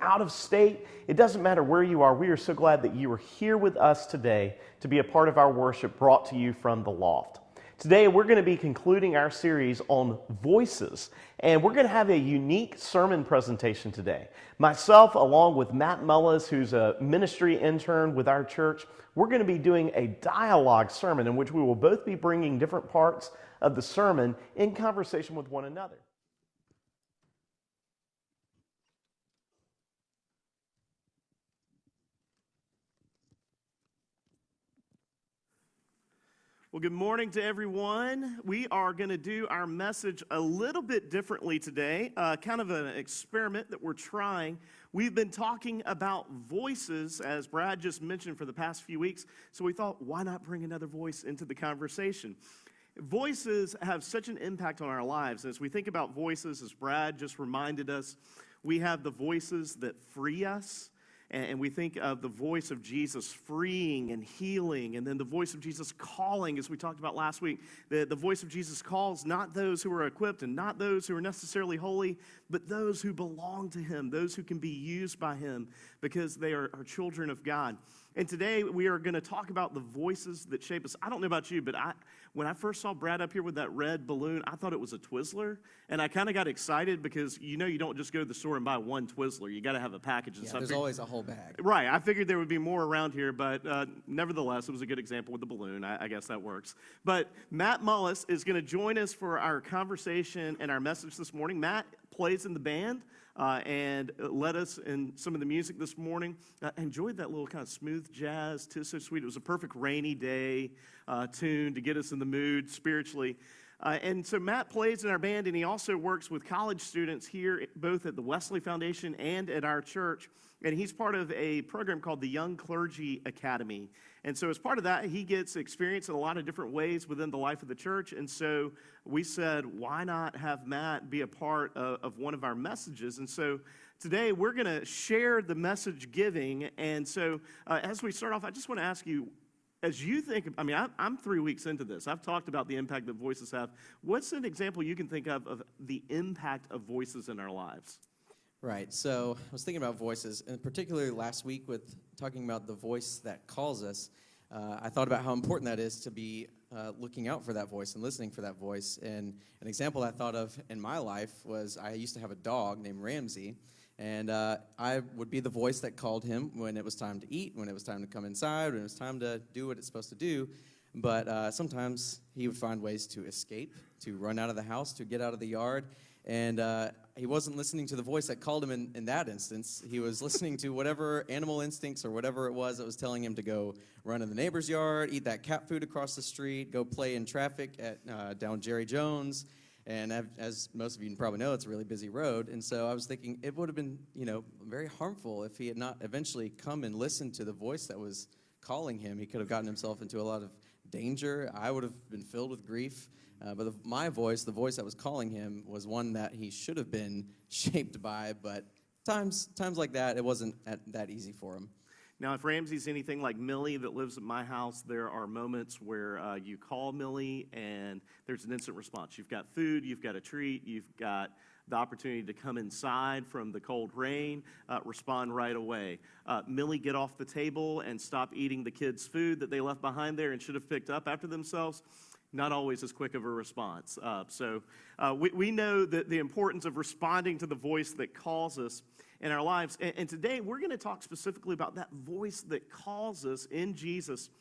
out of state. It doesn't matter where you are. We are so glad that you are here with us today to be a part of our worship brought to you from the Loft. Today, we're going to be concluding our series on voices, and we're going to have a unique sermon presentation today. Myself, along with Matt Mullis, who's a ministry intern with our church, we're going to be doing a dialogue sermon in which we will both be bringing different parts of the sermon in conversation with one another. Well, good morning to everyone. We are going to do our message a little bit differently today, kind of an experiment that we're trying. We've been talking about voices, as Brad just mentioned, for the past few weeks, so we thought, why not bring another voice into the conversation? Voices have such an impact on our lives. As we think about voices, as Brad just reminded us, we have the voices that free us. And we think of the voice of Jesus freeing and healing, and then the voice of Jesus calling, as we talked about last week. The voice of Jesus calls not those who are equipped and not those who are necessarily holy, but those who belong to Him, those who can be used by Him because they are children of God. And today we are going to talk about the voices that shape us. I don't know about you, but when I first saw Brad up here with that red balloon, I thought it was a Twizzler. And I kind of got excited because you don't just go to the store and buy one Twizzler. You got to have a package. And there's always a whole bag. Right. I figured there would be more around here, but nevertheless, it was a good example with the balloon. I guess that works. But Matt Mullis is going to join us for our conversation and our message this morning. Matt plays in the band. And led us in some of the music this morning. Enjoyed that little kind of smooth jazz, 'Tis So Sweet. It was a perfect rainy day tune to get us in the mood spiritually. And so Matt plays in our band, and he also works with college students here, both at the Wesley Foundation and at our church. And he's part of a program called the Young Clergy Academy. And so as part of that, he gets experience in a lot of different ways within the life of the church. And so we said, why not have Matt be a part of one of our messages? And so today we're going to share the message giving. And so as we start off, I just want to ask you, as you think, I'm 3 weeks into this. I've talked about the impact that voices have. What's an example you can think of the impact of voices in our lives? Right, so I was thinking about voices, and particularly last week with talking about the voice that calls us, I thought about how important that is to be looking out for that voice and listening for that voice. And an example I thought of in my life was I used to have a dog named Ramsey, and I would be the voice that called him when it was time to eat, when it was time to come inside, when it was time to do what it's supposed to do. But sometimes he would find ways to escape, to run out of the house, to get out of the yard. And he wasn't listening to the voice that called him in that instance. He was listening to whatever animal instincts or whatever it was that was telling him to go run in the neighbor's yard, eat that cat food across the street, go play in traffic at down Jerry Jones. And as most of you probably know, it's a really busy road. And so I was thinking it would have been, very harmful if he had not eventually come and listened to the voice that was calling him. He could have gotten himself into a lot of danger. I would have been filled with grief. But my voice, the voice that was calling him, was one that he should have been shaped by. But times like that, it wasn't that easy for him. Now, if Ramsey's anything like Millie that lives at my house, there are moments where you call Millie and there's an instant response. You've got food, you've got a treat, you've got the opportunity to come inside from the cold rain, respond right away. Millie, get off the table and stop eating the kids' food that they left behind there and should have picked up after themselves. Not always as quick of a response. So we know that the importance of responding to the voice that calls us in our lives. And today we're going to talk specifically about that voice that calls us in Jesus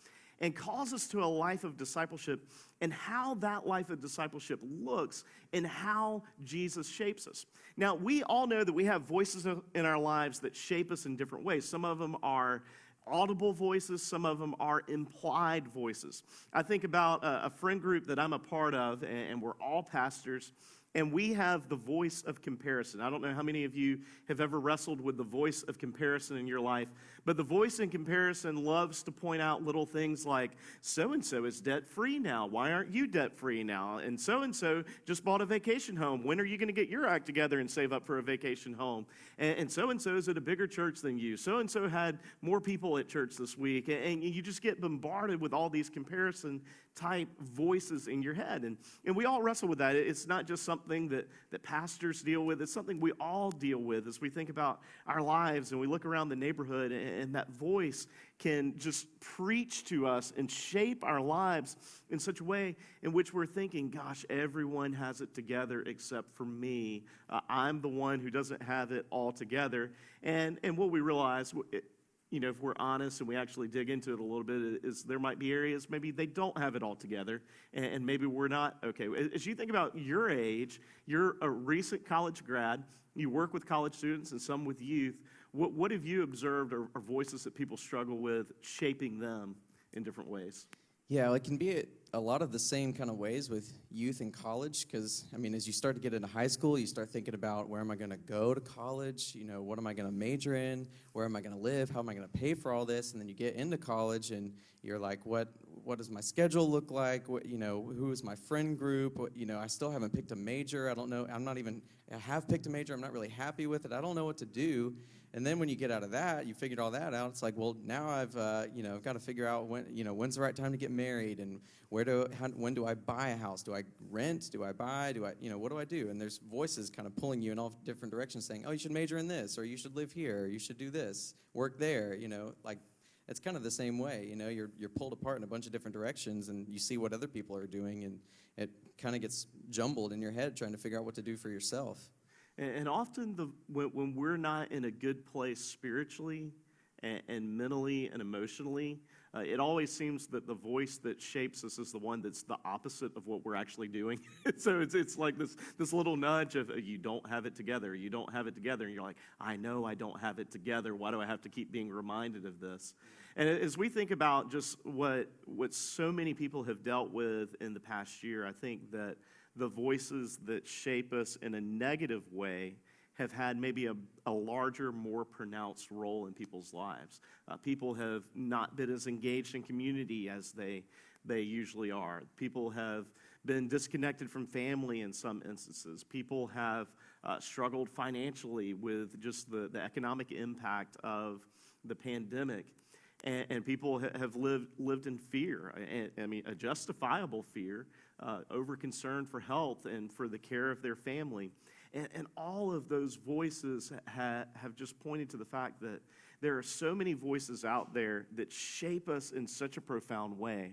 and calls us to a life of discipleship and how that life of discipleship looks and how Jesus shapes us. Now, we all know that we have voices in our lives that shape us in different ways. Some of them are audible voices, some of them are implied voices. I think about a friend group that I'm a part of, and we're all pastors, and we have the voice of comparison. I don't know how many of you have ever wrestled with the voice of comparison in your life, but the voice in comparison loves to point out little things like, so-and-so is debt-free now. Why aren't you debt-free now? And so-and-so just bought a vacation home. When are you going to get your act together and save up for a vacation home? And so-and-so is at a bigger church than you. So-and-so had more people at church this week. And you just get bombarded with all these comparison type voices in your head. And we all wrestle with that. It's not just something that pastors deal with. It's something we all deal with as we think about our lives and we look around the neighborhood, and that voice can just preach to us and shape our lives in such a way in which we're thinking, gosh, everyone has it together except for me. I'm the one who doesn't have it all together. And what we realize, if we're honest and we actually dig into it a little bit, is there might be areas maybe they don't have it all together, and maybe we're not okay. As you think about your age, you're a recent college grad, you work with college students and some with youth. What have you observed are voices that people struggle with shaping them in different ways? Yeah, well, it can be a lot of the same kind of ways with youth in college because, as you start to get into high school, you start thinking about where am I going to go to college, what am I going to major in, where am I going to live, how am I going to pay for all this, and then you get into college and you're like, what does my schedule look like, who is my friend group, I still haven't picked a major, I don't know, I have picked a major, I'm not really happy with it, I don't know what to do. And then when you get out of that, you figured all that out. It's like, well, now I've got to figure out when's the right time to get married, and when do I buy a house? Do I rent? Do I buy? What do I do? And there's voices kind of pulling you in all different directions, saying, oh, you should major in this, or you should live here, or you should do this, work there. It's kind of the same way. You're pulled apart in a bunch of different directions, and you see what other people are doing, and it kind of gets jumbled in your head trying to figure out what to do for yourself. And often when we're not in a good place spiritually and mentally and emotionally, it always seems that the voice that shapes us is the one that's the opposite of what we're actually doing. So it's like this little nudge of you don't have it together, you don't have it together. And you're like, I know I don't have it together. Why do I have to keep being reminded of this? And as we think about just what so many people have dealt with in the past year, I think that the voices that shape us in a negative way have had maybe a larger, more pronounced role in people's lives. People have not been as engaged in community as they usually are. People have been disconnected from family in some instances. People have struggled financially with just the economic impact of the pandemic. And people have lived in fear, a justifiable fear, over concern for health and for the care of their family. And all of those voices have just pointed to the fact that there are so many voices out there that shape us in such a profound way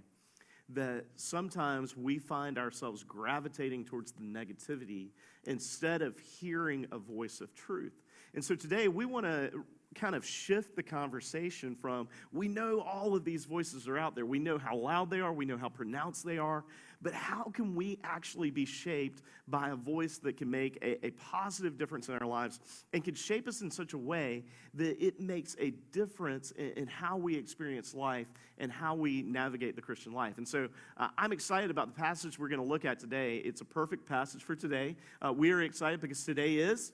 that sometimes we find ourselves gravitating towards the negativity instead of hearing a voice of truth. And so today we want to kind of shift the conversation from, we know all of these voices are out there, we know how loud they are, we know how pronounced they are, but how can we actually be shaped by a voice that can make a positive difference in our lives and can shape us in such a way that it makes a difference in how we experience life and how we navigate the Christian life? And so I'm excited about the passage we're going to look at today. It's a perfect passage for today. We are excited because today is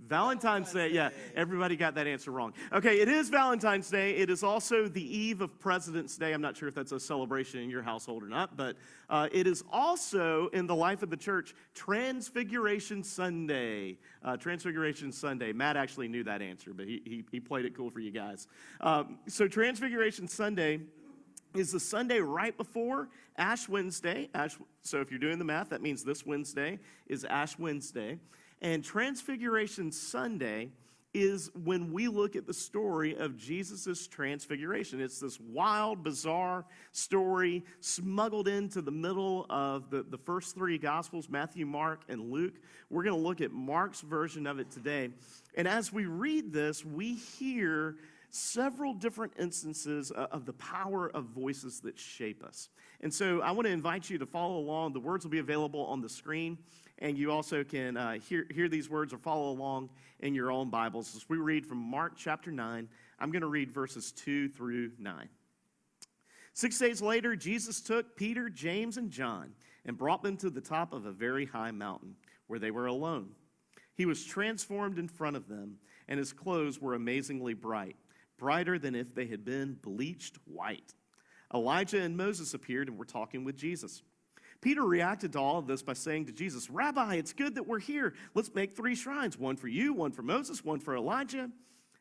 Valentine's Day. Yeah, everybody got that answer wrong. Okay, it is Valentine's Day. It is also the eve of President's Day. I'm not sure if that's a celebration in your household or not, but it is also, in the life of the church, Transfiguration Sunday. Transfiguration Sunday. Matt actually knew that answer, but he played it cool for you guys. So Transfiguration Sunday is the Sunday right before Ash Wednesday. So if you're doing the math, that means this Wednesday is Ash Wednesday. And Transfiguration Sunday is when we look at the story of Jesus' transfiguration. It's this wild, bizarre story smuggled into the middle of the first three Gospels, Matthew, Mark, and Luke. We're going to look at Mark's version of it today. And as we read this, we hear several different instances of the power of voices that shape us. And so I want to invite you to follow along. The words will be available on the screen. And you also can hear these words or follow along in your own Bibles. As we read from Mark chapter 9, I'm going to read verses 2 through 9. 6 days later, Jesus took Peter, James, and John and brought them to the top of a very high mountain where they were alone. He was transformed in front of them, and his clothes were amazingly bright, brighter than if they had been bleached white. Elijah and Moses appeared and were talking with Jesus. Peter reacted to all of this by saying to Jesus, "Rabbi, it's good that we're here. Let's make 3 shrines, one for you, one for Moses, one for Elijah."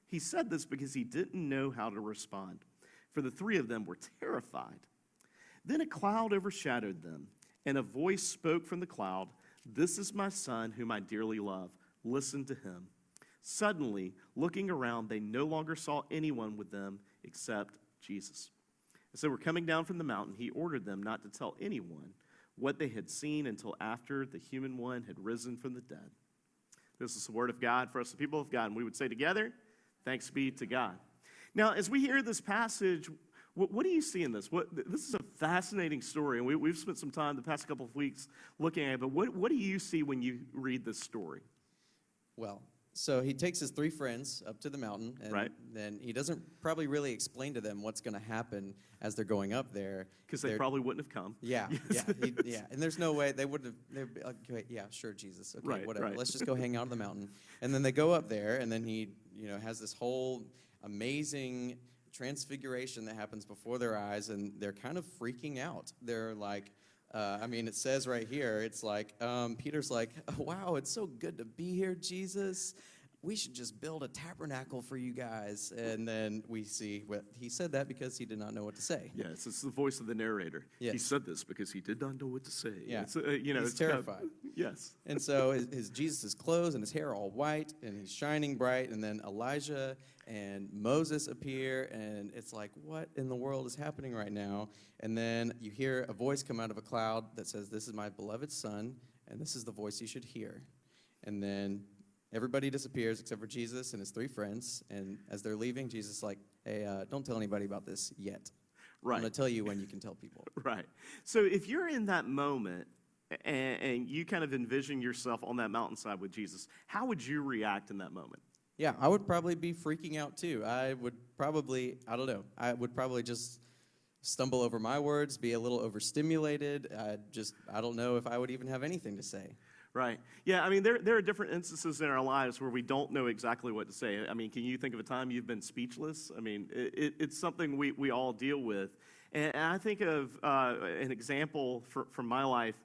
He said this because he didn't know how to respond, for the 3 of them were terrified. Then a cloud overshadowed them, and a voice spoke from the cloud, "This is my son whom I dearly love. Listen to him." Suddenly, looking around, they no longer saw anyone with them except Jesus. As they were coming down from the mountain, he ordered them not to tell anyone what they had seen until after the human one had risen from the dead. This is the word of God for us, the people of God. And we would say together, thanks be to God. Now, as we hear this passage, what do you see in this? This is a fascinating story, and we've spent some time the past couple of weeks looking at it, but what do you see when you read this story? Well, so he takes his three friends up to the mountain, and Right. then he doesn't probably really explain to them what's going to happen as they're going up there. Because they probably wouldn't have come. Yeah, yeah. And there's no way they would have, they'd be like, okay, yeah, sure, Jesus. Okay, Right, whatever. right. Let's just go hang out on the mountain. And then they go up there, and then he, has this whole amazing transfiguration that happens before their eyes, and they're kind of freaking out. They're like, it says right here, it's like, Peter's like, "Oh, wow, it's so good to be here, Jesus. We should just build a tabernacle for you guys." And then we see he said that because he did not know what to say. Yes, it's the voice of the narrator. Yes. He said this because he did not know what to say. Yeah, It's, he's terrified. Yes. And so his Jesus' clothes and his hair are all white, and he's shining bright, and then Elijah and Moses appear, and it's like, what in the world is happening right now? And then you hear a voice come out of a cloud that says, "This is my beloved son, and this is the voice you should hear." And then everybody disappears except for Jesus and his three friends, and as they're leaving, Jesus is like, "Hey, don't tell anybody about this yet. Right. I'm going to tell you when you can tell people." Right. So if you're in that moment and you kind of envision yourself on that mountainside with Jesus, how would you react in that moment? Yeah, I would probably be freaking out too. I would probably just stumble over my words, be a little overstimulated. I don't know if I would even have anything to say. Right. Yeah, I mean, there are different instances in our lives where we don't know exactly what to say. I mean, can you think of a time you've been speechless? I mean, it's something we all deal with. And I think of an example from my life.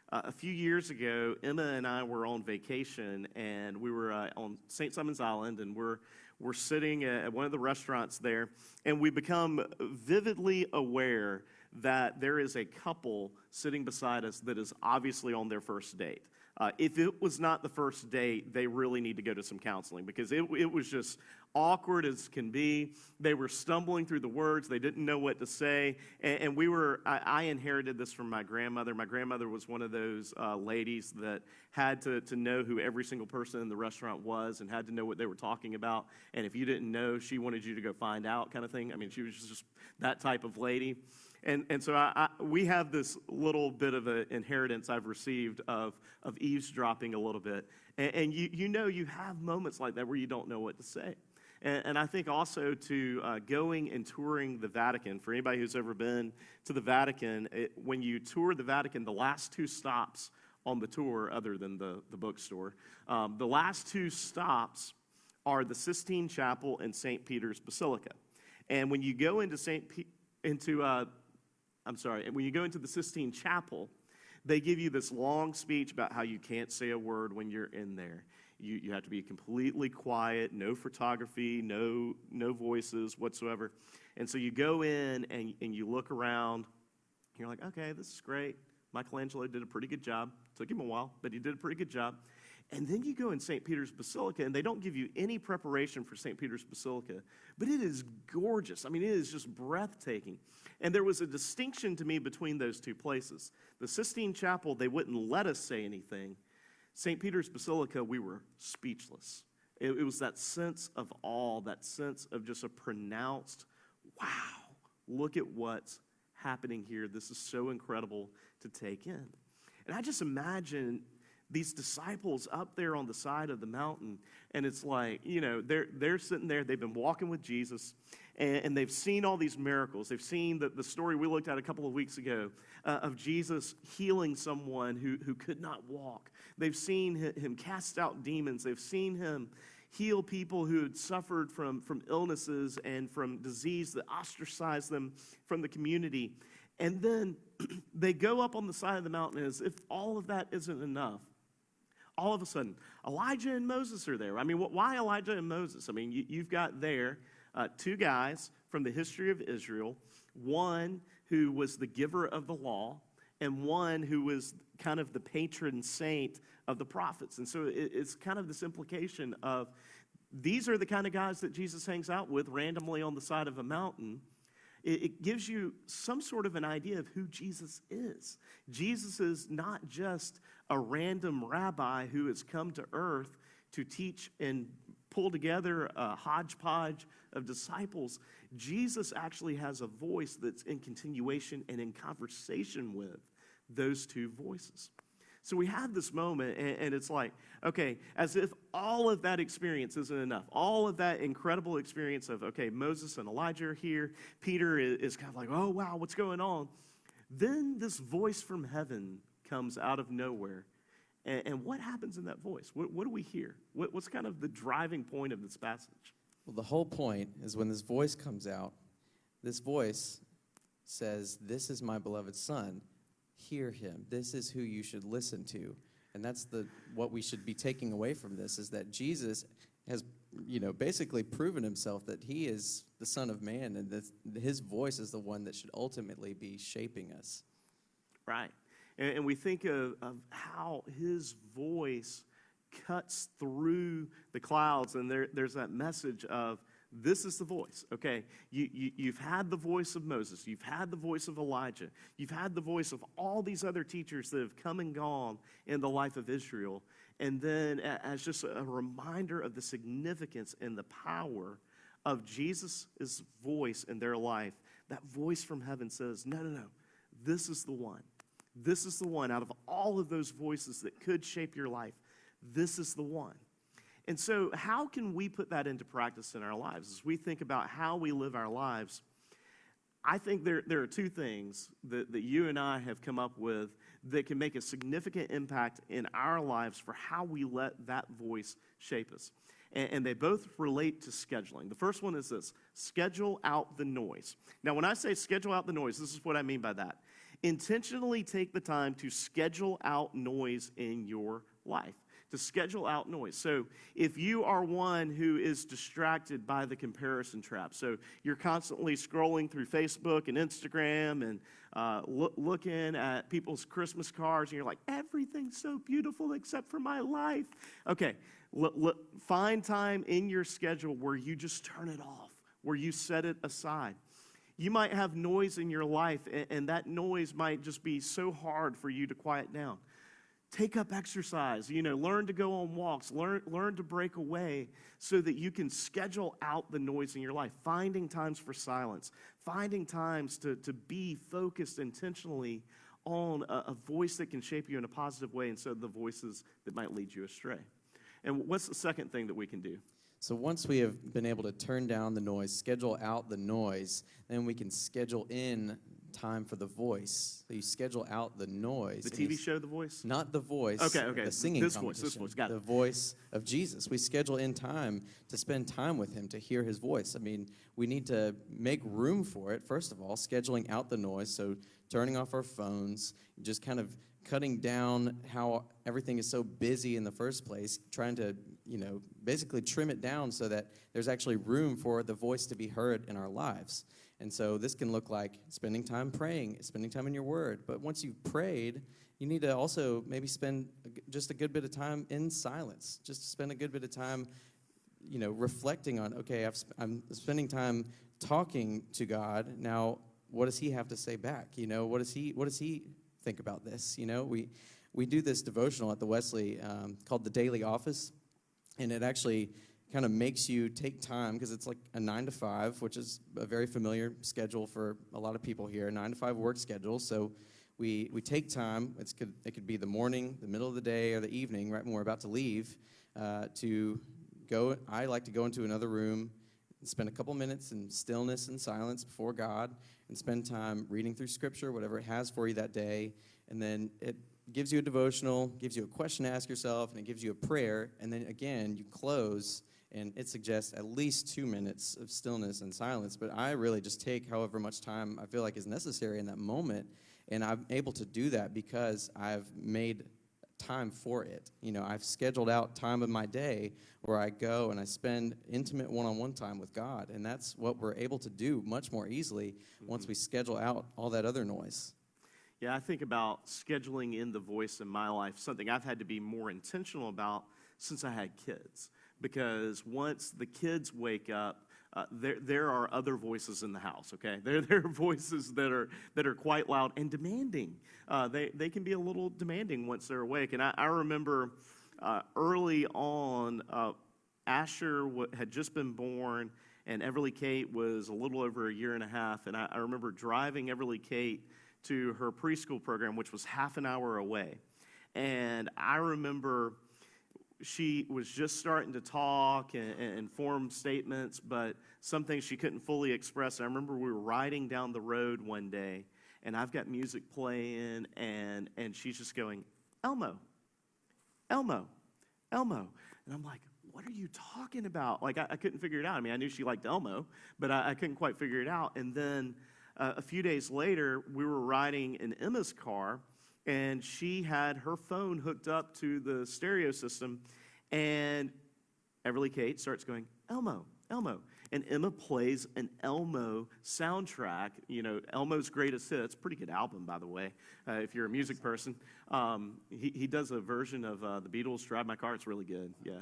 A few years ago, Emma and I were on vacation, and we were on St. Simon's Island, and we're sitting at one of the restaurants there, and we become vividly aware that there is a couple sitting beside us that is obviously on their first date. If it was not the first date, they really need to go to some counseling because it was just awkward as can be. They were stumbling through the words. They didn't know what to say. And I inherited this from my grandmother. My grandmother was one of those ladies that had to know who every single person in the restaurant was and had to know what they were talking about. And if you didn't know, she wanted you to go find out kind of thing. I mean, she was just that type of lady. And so we have this little bit of an inheritance I've received of eavesdropping a little bit. And you have moments like that where you don't know what to say. And I think also to going and touring the Vatican, for anybody who's ever been to the Vatican, when you tour the Vatican, the last two stops on the tour, other than the bookstore, the last two stops are the Sistine Chapel and St. Peter's Basilica. And when you go into when you go into the Sistine Chapel, they give you this long speech about how you can't say a word when you're in there. You have to be completely quiet, no photography, no voices whatsoever. And so you go in and you look around. You're like, okay, this is great. Michelangelo did a pretty good job. Took him a while, but he did a pretty good job. And then you go in St. Peter's Basilica, and they don't give you any preparation for St. Peter's Basilica, but it is gorgeous. I mean, it is just breathtaking. And there was a distinction to me between those two places. The Sistine Chapel, they wouldn't let us say anything. St. Peter's Basilica, we were speechless. It was that sense of awe, that sense of just a pronounced, wow, look at what's happening here. This is so incredible to take in. And I just imagine these disciples up there on the side of the mountain, and it's like, they're sitting there, they've been walking with Jesus, and they've seen all these miracles. They've seen the story we looked at a couple of weeks ago of Jesus healing someone who could not walk. They've seen him cast out demons. They've seen him heal people who had suffered from illnesses and from disease that ostracized them from the community. And then they go up on the side of the mountain as if all of that isn't enough. All of a sudden, Elijah and Moses are there. I mean, why Elijah and Moses? I mean, you've got there two guys from the history of Israel, one who was the giver of the law and one who was kind of the patron saint of the prophets. And so it's kind of this implication of these are the kind of guys that Jesus hangs out with randomly on the side of a mountain. It gives you some sort of an idea of who Jesus is. Jesus is not just a random rabbi who has come to earth to teach and pull together a hodgepodge of disciples. Jesus actually has a voice that's in continuation and in conversation with those two voices. So we have this moment, and it's like, okay, as if all of that experience isn't enough. All of that incredible experience of, okay, Moses and Elijah are here. Peter is kind of like, oh, wow, what's going on? Then this voice from heaven comes out of nowhere. And what happens in that voice? What do we hear? What's kind of the driving point of this passage? Well, the whole point is when this voice comes out, this voice says, "This is my beloved son. Hear him. This is who you should listen to." And that's what we should be taking away from this, is that Jesus has, basically proven himself that he is the Son of Man, and that his voice is the one that should ultimately be shaping us. Right. And we think of how his voice cuts through the clouds, and there's that message of, this is the voice, okay? You've had the voice of Moses. You've had the voice of Elijah. You've had the voice of all these other teachers that have come and gone in the life of Israel. And then as just a reminder of the significance and the power of Jesus' voice in their life, that voice from heaven says, no, this is the one. This is the one out of all of those voices that could shape your life. This is the one. And so how can we put that into practice in our lives? As we think about how we live our lives, I think there are two things that you and I have come up with that can make a significant impact in our lives for how we let that voice shape us. And they both relate to scheduling. The first one is this: schedule out the noise. Now, when I say schedule out the noise, this is what I mean by that. Intentionally take the time to schedule out noise in your life. To schedule out noise. So if you are one who is distracted by the comparison trap, so you're constantly scrolling through Facebook and Instagram and looking at people's Christmas cards, and you're like, everything's so beautiful except for my life. Okay, find time in your schedule where you just turn it off, where you set it aside. You might have noise in your life, and that noise might just be so hard for you to quiet down. Take up exercise, learn to go on walks, learn to break away so that you can schedule out the noise in your life, finding times for silence, finding times to be focused intentionally on a voice that can shape you in a positive way instead of the voices that might lead you astray. And what's the second thing that we can do? So once we have been able to turn down the noise, schedule out the noise, then we can schedule in time for the voice. So you schedule out the noise. The TV show The Voice? Not The Voice. Okay. The singing competition. This voice, got it. The voice of Jesus. We schedule in time to spend time with him, to hear his voice. I mean, we need to make room for it, first of all, scheduling out the noise, so turning off our phones, just kind of cutting down how everything is so busy in the first place, trying to, basically trim it down so that there's actually room for the voice to be heard in our lives. And so this can look like spending time praying, spending time in your word. But once you've prayed, you need to also maybe spend just a good bit of time in silence. Just spend a good bit of time, reflecting on, okay, I'm spending time talking to God. Now, what does he have to say back? What does he think about this? We do this devotional at the Wesley called The Daily Office, and it actually kind of makes you take time, because it's like a 9 to 5, which is a very familiar schedule for a lot of people here, 9 to 5 work schedule. So we take time. It could be the morning, the middle of the day, or the evening, right when we're about to leave, to go. I like to go into another room and spend a couple minutes in stillness and silence before God, and spend time reading through Scripture, whatever it has for you that day, and then it gives you a devotional, gives you a question to ask yourself, and it gives you a prayer, and then again you close. And it suggests at least 2 minutes of stillness and silence. But I really just take however much time I feel like is necessary in that moment. And I'm able to do that because I've made time for it. I've scheduled out time of my day where I go and I spend intimate one-on-one time with God, and that's what we're able to do much more easily once we schedule out all that other noise. Yeah, I think about scheduling in the voice in my life, something I've had to be more intentional about since I had kids. Because once the kids wake up, there are other voices in the house, okay? There are voices that are quite loud and demanding. They can be a little demanding once they're awake. And I remember early on, Asher had just been born, and Everly Kate was a little over a year and a half. And I remember driving Everly Kate to her preschool program, which was half an hour away. And I remember she was just starting to talk and form statements, but some things she couldn't fully express. I remember we were riding down the road one day, and I've got music playing, and she's just going, Elmo, Elmo, Elmo. And I'm like, what are you talking about? Like, I couldn't figure it out. I mean, I knew she liked Elmo, but I couldn't quite figure it out. And then a few days later, we were riding in Emma's car, and she had her phone hooked up to the stereo system, and Everly Kate starts going, Elmo, Elmo. And Emma plays an Elmo soundtrack, Elmo's Greatest Hits. Pretty good album, by the way, if you're a music person. He does a version of the Beatles' Drive My Car. It's really good, yeah.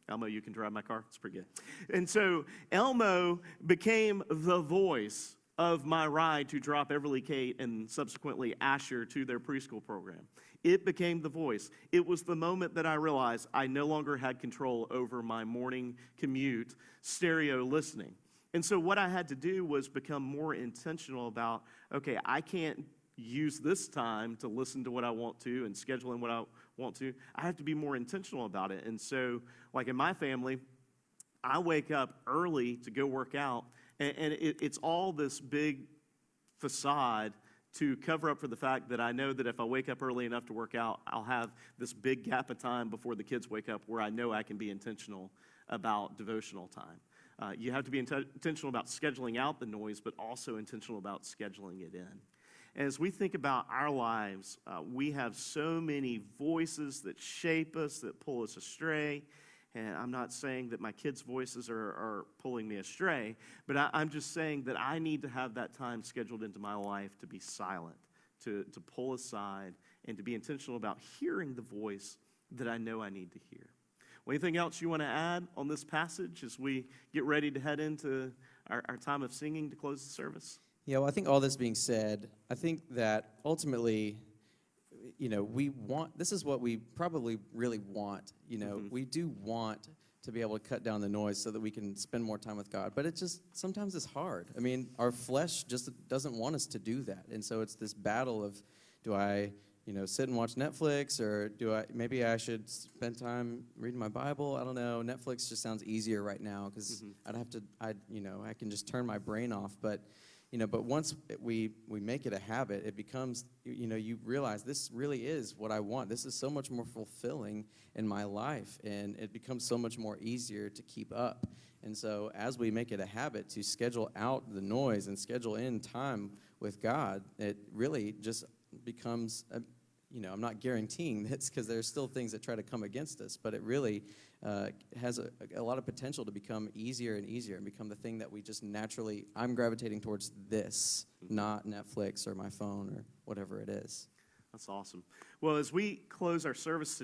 Elmo, You Can Drive My Car. It's pretty good. And so Elmo became the voice of my ride to drop Everly Kate and subsequently Asher to their preschool program. It became the voice. It was the moment that I realized I no longer had control over my morning commute stereo listening. And so what I had to do was become more intentional about, okay, I can't use this time to listen to what I want to and schedule in what I want to. I have to be more intentional about it. And so, like in my family, I wake up early to go work out, and it's all this big facade to cover up for the fact that I know that if I wake up early enough to work out, I'll have this big gap of time before the kids wake up where I know I can be intentional about devotional time. You have to be intentional about scheduling out the noise, but also intentional about scheduling it in. As we think about our lives, we have so many voices that shape us, that pull us astray. And I'm not saying that my kids' voices are pulling me astray, but I'm just saying that I need to have that time scheduled into my life to be silent, to pull aside, and to be intentional about hearing the voice that I know I need to hear. Well, anything else you want to add on this passage as we get ready to head into our time of singing to close the service? Yeah, well, I think all this being said, I think that ultimately, this is what we probably really want. We do want to be able to cut down the noise so that we can spend more time with God. But sometimes it's hard. I mean, our flesh just doesn't want us to do that. And so it's this battle of, do I, sit and watch Netflix, or maybe I should spend time reading my Bible? I don't know. Netflix just sounds easier right now because I can just turn my brain off. But once we make it a habit, it becomes, you realize this really is what I want. This is so much more fulfilling in my life, and it becomes so much more easier to keep up. And so as we make it a habit to schedule out the noise and schedule in time with God, it really just becomes, I'm not guaranteeing this because there's still things that try to come against us, but it really has a lot of potential to become easier and easier and become the thing that we just naturally, I'm gravitating towards this, not Netflix or my phone or whatever it is. That's awesome. Well, as we close our service today,